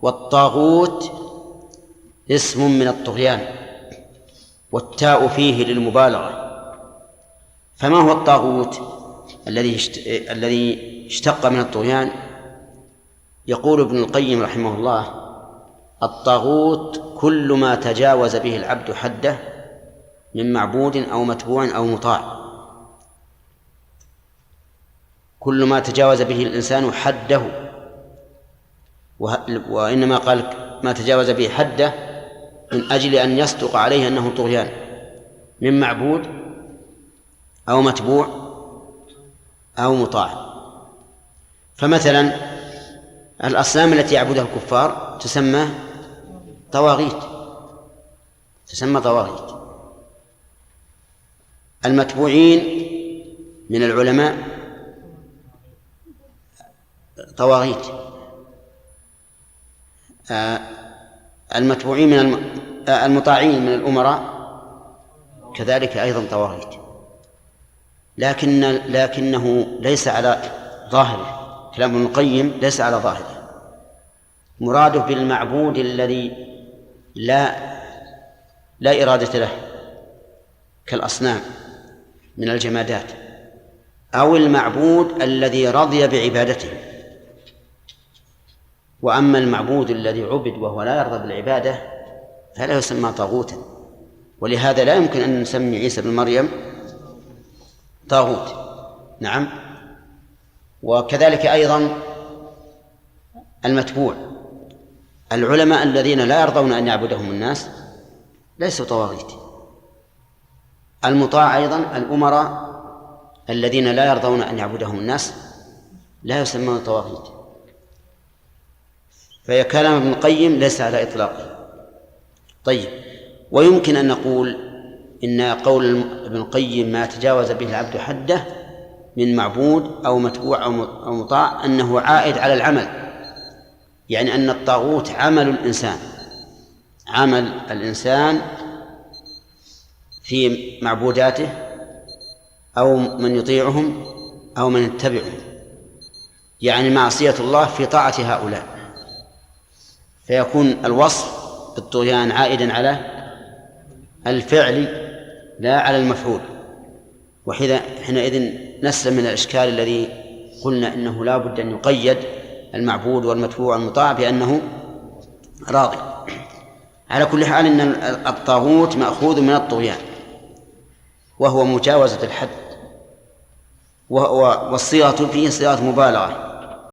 والطاغوت اسم من الطغيان، والتاء فيه للمبالغة. فما هو الطاغوت الذي اشتق من الطغيان؟ يقول ابن القيم رحمه الله: الطاغوت كل ما تجاوز به العبد حده من معبود أو متبوع أو مطاع. كل ما تجاوز به الإنسان حده، وإنما قال ما تجاوز به حده من أجل أن يصدق عليه أنه طغيان، من معبود أو متبوع أو مطاع. فمثلا الأصنام التي يعبدها الكفار تسمى طواغيت، المتبوعين من العلماء طواغيت، المتبوعين من المطاعين من الأمراء كذلك أيضا طواغيت. لكنه ليس على ظاهره، كلام ابن القيم ليس على ظاهره، مراده بالمعبود الذي لا إرادة له كالأصنام من الجمادات، أو المعبود الذي رضي بعبادته. وأما المعبود الذي عبد وهو لا يرضى بالعبادة فلا يسمى طاغوتا. ولهذا لا يمكن أن نسمي عيسى بن مريم طاغوت. نعم. وكذلك أيضا المتبوع، العلماء الذين لا يرضون أن يعبدهم الناس ليسوا طواغيت. المطاع أيضا الأمراء الذين لا يرضون أن يعبدهم الناس لا يسمون طواغيت. فكلام ابن القيم ليس على إطلاقه. طيب، ويمكن أن نقول إن قول ابن القيم ما تجاوز به العبد حده من معبود أو متبوع أو مطاع أنه عائد على العمل، يعني أن الطاغوت عمل الإنسان في معبوداته أو من يطيعهم أو من يتبعهم، يعني معصية الله في طاعة هؤلاء، فيكون الوصف بالطغيان عائدا على الفعل لا على المفعول. وحينئذ نسلم من الإشكال الذي قلنا إنه لا بد أن يقيد المعبود والمتبوع والمطاع بأنه راضي. على كل حال إن الطاغوت مأخوذ من الطغيان، وهو مجاوزة الحد، والصيغة فيه صيغة مبالغة،